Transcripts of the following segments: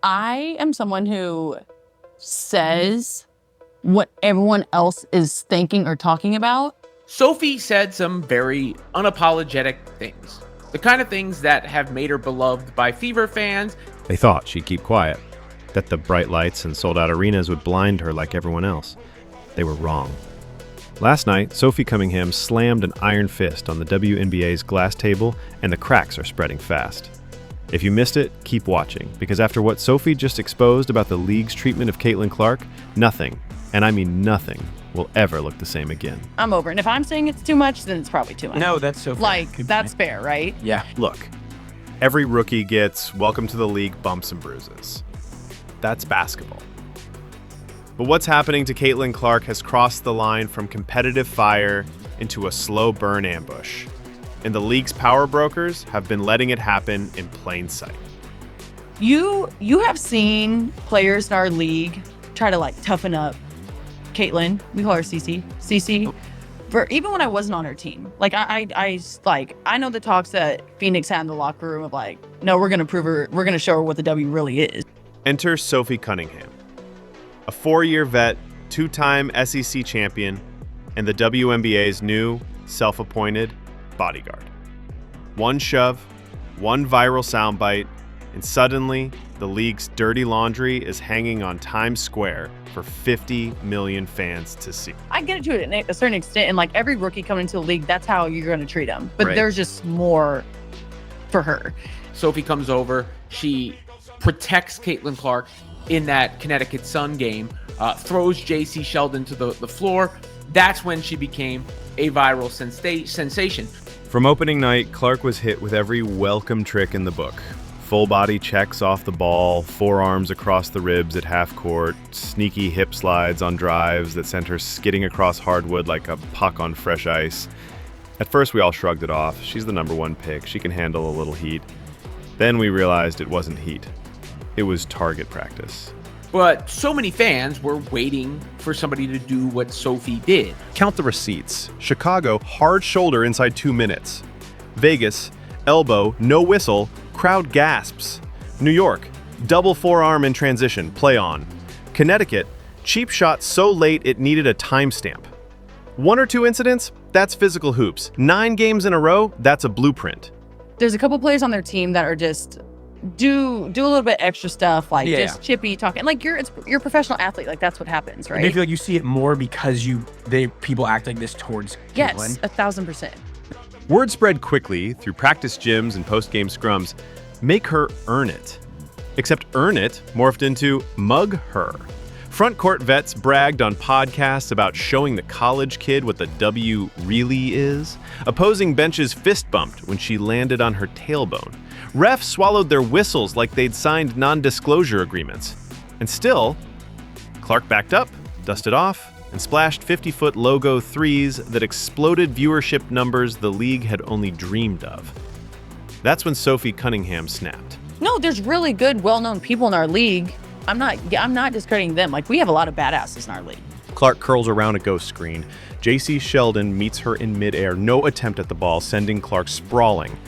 I am someone who says what everyone else is thinking or talking about. Sophie said some very unapologetic things. The kind of things that have made her beloved by Fever fans. They thought she'd keep quiet, that the bright lights and sold-out arenas would blind her like everyone else. They were wrong. Last night, Sophie Cunningham slammed an iron fist on the WNBA's glass table, and the cracks are spreading fast. If you missed it, keep watching, because after what Sophie just exposed about the league's treatment of Caitlin Clark, nothing, and I mean nothing, will ever look the same again. I'm over it. And if I'm saying it's too much, then it's probably too much. No, that's so fair. Like, that's fair, right? Yeah. Look, every rookie gets welcome to the league bumps and bruises. That's basketball. But what's happening to Caitlin Clark has crossed the line from competitive fire into a slow burn ambush. And the league's power brokers have been letting it happen in plain sight. You have seen players in our league try to like toughen up Caitlin. We call her Cece. Cece. For even when I wasn't on her team, like I know the talks that Phoenix had in the locker room of like, no, we're gonna show her what the W really is. Enter Sophie Cunningham, a 4-year vet, 2-time SEC champion, and the WNBA's new self-appointed bodyguard. One shove, one viral soundbite, and suddenly the league's dirty laundry is hanging on Times Square for 50 million fans to see. I get it to a certain extent, and like every rookie coming into the league, that's how you're going to treat them. But Right. There's just more for her. Sophie comes over. She protects Caitlin Clark in that Connecticut Sun game, throws J.C. Sheldon to the floor. That's when she became a viral sensation. From opening night, Clark was hit with every welcome trick in the book. Full body checks off the ball, forearms across the ribs at half court, sneaky hip slides on drives that sent her skidding across hardwood like a puck on fresh ice. At first, we all shrugged it off. She's the #1 pick. She can handle a little heat. Then we realized it wasn't heat. It was target practice. But so many fans were waiting for somebody to do what Sophie did. Count the receipts. Chicago, hard shoulder inside 2 minutes. Vegas, elbow, no whistle, crowd gasps. New York, double forearm in transition, play on. Connecticut, cheap shot so late it needed a timestamp. 1 or 2 incidents, that's physical hoops. 9 games in a row, that's a blueprint. There's a couple players on their team that are just do a little bit extra stuff, like just chippy talking. Like you're a professional athlete, like that's what happens, right? I feel like you see it more because people act like this towards Yes, Caitlin. 1,000%. Word spread quickly through practice gyms and post-game scrums. Make her earn it. Except earn it morphed into mug her. Front court vets bragged on podcasts about showing the college kid what the W really is. Opposing benches fist bumped when she landed on her tailbone. Refs swallowed their whistles like they'd signed non-disclosure agreements. And still, Clark backed up, dusted off, and splashed 50-foot logo threes that exploded viewership numbers the league had only dreamed of. That's when Sophie Cunningham snapped. No, there's really good, well-known people in our league. I'm not discrediting them. Like we have a lot of badasses in our league. Clark curls around a ghost screen. J.C. Sheldon meets her in midair, no attempt at the ball, sending Clark sprawling.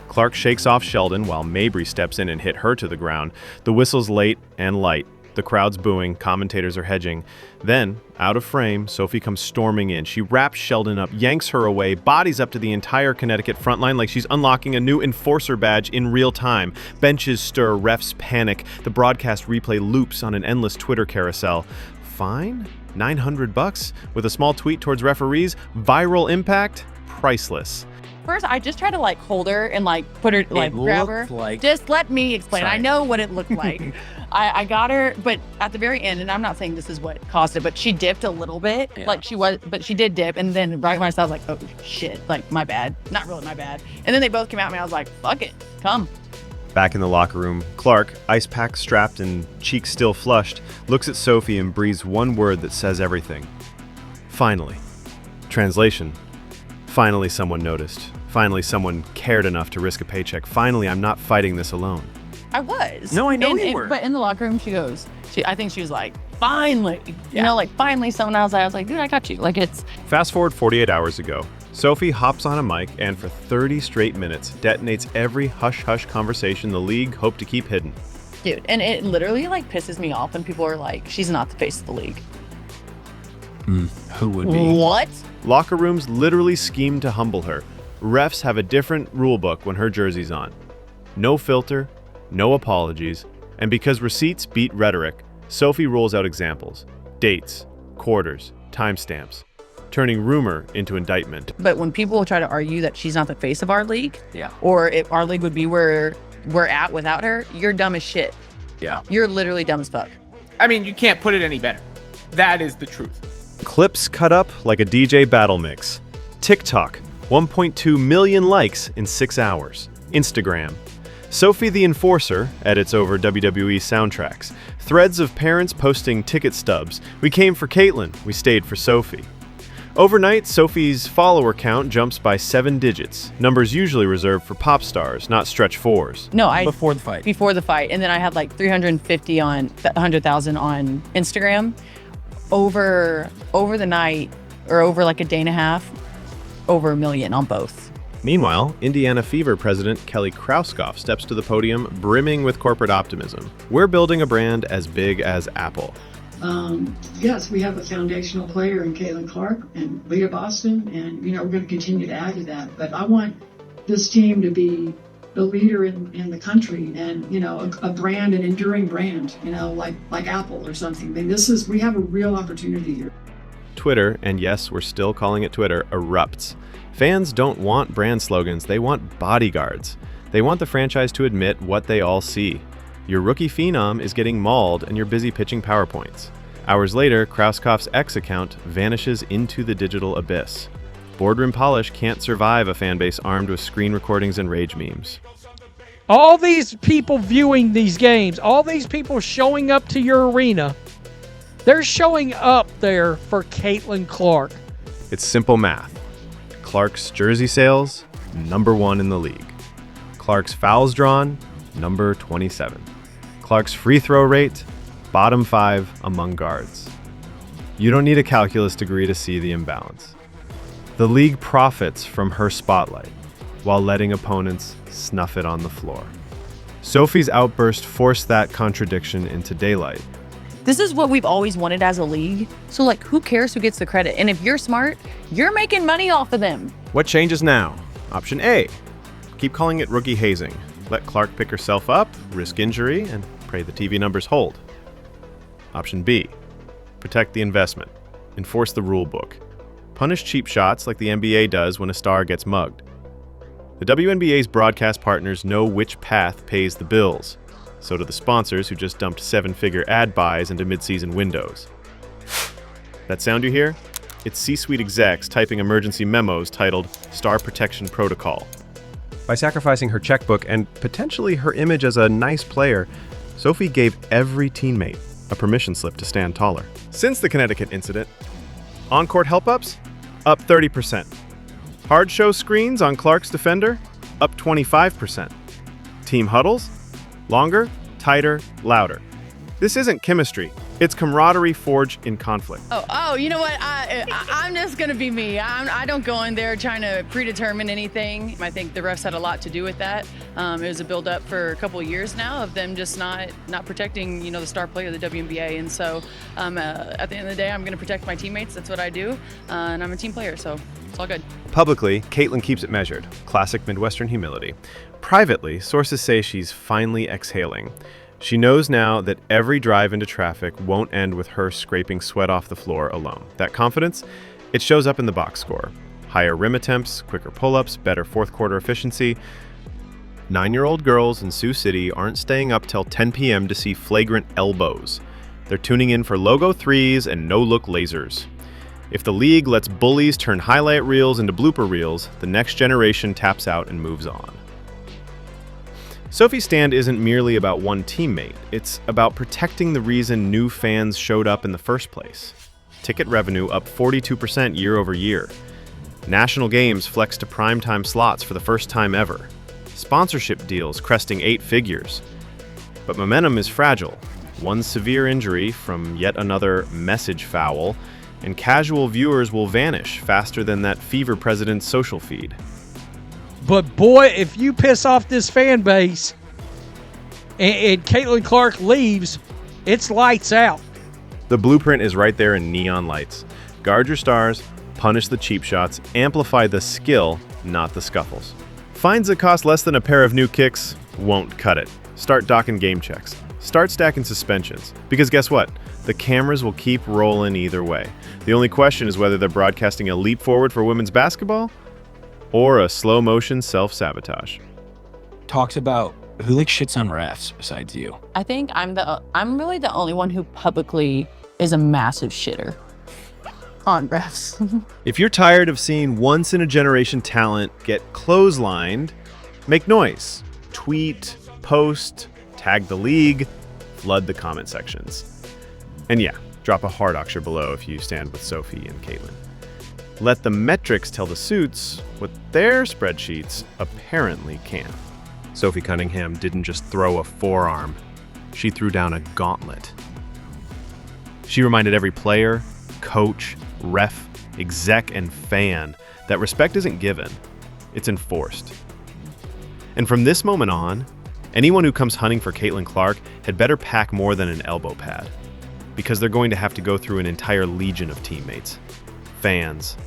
Clark shakes off Sheldon while Mabry steps in and hit her to the ground. The whistle's late and light. The crowd's booing, commentators are hedging. Then, out of frame, Sophie comes storming in. She wraps Sheldon up, yanks her away, bodies up to the entire Connecticut front line like she's unlocking a new enforcer badge in real time. Benches stir, refs panic. The broadcast replay loops on an endless Twitter carousel. Fine? $900 with a small tweet towards referees? Viral impact? Priceless. First, I just tried to like hold her and like put her, like grab her. Just let me explain. Sorry. I know what it looked like. I got her, but at the very end, and I'm not saying this is what caused it, but she dipped a little bit. Yeah. Like but she did dip. And then right when I saw, I was like, oh shit, like my bad. Not really my bad. And then they both came at me. I was like, fuck it, come. Back in the locker room, Clark, ice pack strapped and cheeks still flushed, looks at Sophie and breathes one word that says everything. Finally. Translation. Finally someone noticed. Finally someone cared enough to risk a paycheck. Finally, I'm not fighting this alone. I was. No, I know you were. But in the locker room, I think she was like, finally. You know, like finally someone else. I was like, dude, I got you. Like it's. Fast forward 48 hours ago. Sophie hops on a mic and for 30 straight minutes detonates every hush-hush conversation the league hoped to keep hidden. Dude, and it literally like pisses me off when people are like, she's not the face of the league. Who would be? What? Locker rooms literally scheme to humble her. Refs have a different rule book when her jersey's on. No filter, no apologies, and because receipts beat rhetoric, Sophie rolls out examples, dates, quarters, timestamps, turning rumor into indictment. But when people try to argue that she's not the face of our league, Yeah. or if our league would be where we're at without her, you're dumb as shit. Yeah. You're literally dumb as fuck. I mean, you can't put it any better. That is the truth. Clips cut up like a DJ battle mix. TikTok, 1.2 million likes in 6 hours. Instagram. Sophie the Enforcer edits over WWE soundtracks. Threads of parents posting ticket stubs. We came for Caitlyn, we stayed for Sophie. Overnight, Sophie's follower count jumps by 7 digits. Numbers usually reserved for pop stars, not stretch fours. No, Before the fight. before the fight, and then I had like 100,000 on Instagram. Over the night, or over like a day and a half, over 1 million on both. Meanwhile, Indiana Fever president Kelly Krauskopf steps to the podium brimming with corporate optimism. We're building a brand as big as Apple. Yes, we have a foundational player in Caitlin Clark and Leah Boston, and we're going to continue to add to that. But I want this team to be the leader in the country, and a brand, an enduring brand, like Apple or something. I mean, we have a real opportunity here. Twitter, and yes, we're still calling it Twitter, erupts. Fans don't want brand slogans, they want bodyguards. They want the franchise to admit what they all see. Your rookie phenom is getting mauled and you're busy pitching PowerPoints. Hours later, Krauskopf's X account vanishes into the digital abyss. Boardroom polish can't survive a fan base armed with screen recordings and rage memes. All these people viewing these games, all these people showing up to your arena, they're showing up there for Caitlin Clark. It's simple math. Clark's jersey sales, #1 in the league. Clark's fouls drawn, number 27. Clark's free throw rate, bottom 5 among guards. You don't need a calculus degree to see the imbalance. The league profits from her spotlight while letting opponents snuff it on the floor. Sophie's outburst forced that contradiction into daylight. This is what we've always wanted as a league. So like, who cares who gets the credit? And if you're smart, you're making money off of them. What changes now? Option A, keep calling it rookie hazing. Let Clark pick herself up, risk injury, and pray the TV numbers hold. Option B, protect the investment. Enforce the rule book. Punish cheap shots like the NBA does when a star gets mugged. The WNBA's broadcast partners know which path pays the bills. So do the sponsors who just dumped 7-figure ad buys into mid-season windows. That sound you hear? It's C-suite execs typing emergency memos titled Star Protection Protocol. By sacrificing her checkbook and potentially her image as a nice player, Sophie gave every teammate a permission slip to stand taller. Since the Connecticut incident, on-court help-ups, up 30%. Hard show screens on Clark's defender, up 25%. Team huddles, longer, tighter, louder. This isn't chemistry. It's camaraderie forged in conflict. Oh, you know what? I'm just gonna be me. I don't go in there trying to predetermine anything. I think the refs had a lot to do with that. It was a build-up for a couple of years now of them just not protecting, the star player of the WNBA. And so, at the end of the day, I'm gonna protect my teammates. That's what I do, and I'm a team player, so it's all good. Publicly, Caitlyn keeps it measured. Classic Midwestern humility. Privately, sources say she's finally exhaling. She knows now that every drive into traffic won't end with her scraping sweat off the floor alone. That confidence, it shows up in the box score. Higher rim attempts, quicker pull-ups, better fourth quarter efficiency. 9-year-old girls in Sioux City aren't staying up till 10 p.m. to see flagrant elbows. They're tuning in for logo threes and no-look lasers. If the league lets bullies turn highlight reels into blooper reels, the next generation taps out and moves on. Sophie's stand isn't merely about one teammate, it's about protecting the reason new fans showed up in the first place. Ticket revenue up 42% year over year. National games flex to primetime slots for the first time ever. Sponsorship deals cresting 8 figures. But momentum is fragile. One severe injury from yet another message foul, and casual viewers will vanish faster than that Fever president's social feed. But boy, if you piss off this fan base and Caitlin Clark leaves, it's lights out. The blueprint is right there in neon lights. Guard your stars, punish the cheap shots, amplify the skill, not the scuffles. Fines that cost less than a pair of new kicks won't cut it. Start docking game checks. Start stacking suspensions. Because guess what? The cameras will keep rolling either way. The only question is whether they're broadcasting a leap forward for women's basketball or a slow motion self-sabotage. Talks about who like shits on refs besides you. I think I'm really the only one who publicly is a massive shitter on refs. If you're tired of seeing once-in-a-generation talent get clotheslined, make noise. Tweet, post, tag the league, flood the comment sections. And yeah, drop a hard oxer below if you stand with Sophie and Caitlin. Let the metrics tell the suits what their spreadsheets apparently can. Sophie Cunningham didn't just throw a forearm, she threw down a gauntlet. She reminded every player, coach, ref, exec, and fan that respect isn't given, it's enforced. And from this moment on, anyone who comes hunting for Caitlin Clark had better pack more than an elbow pad, because they're going to have to go through an entire legion of teammates, fans,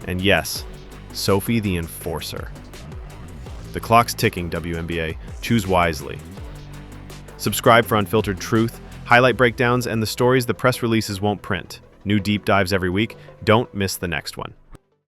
and yes, Sophie the Enforcer. The clock's ticking, WNBA. Choose wisely. Subscribe for unfiltered truth, highlight breakdowns, and the stories the press releases won't print. New deep dives every week. Don't miss the next one.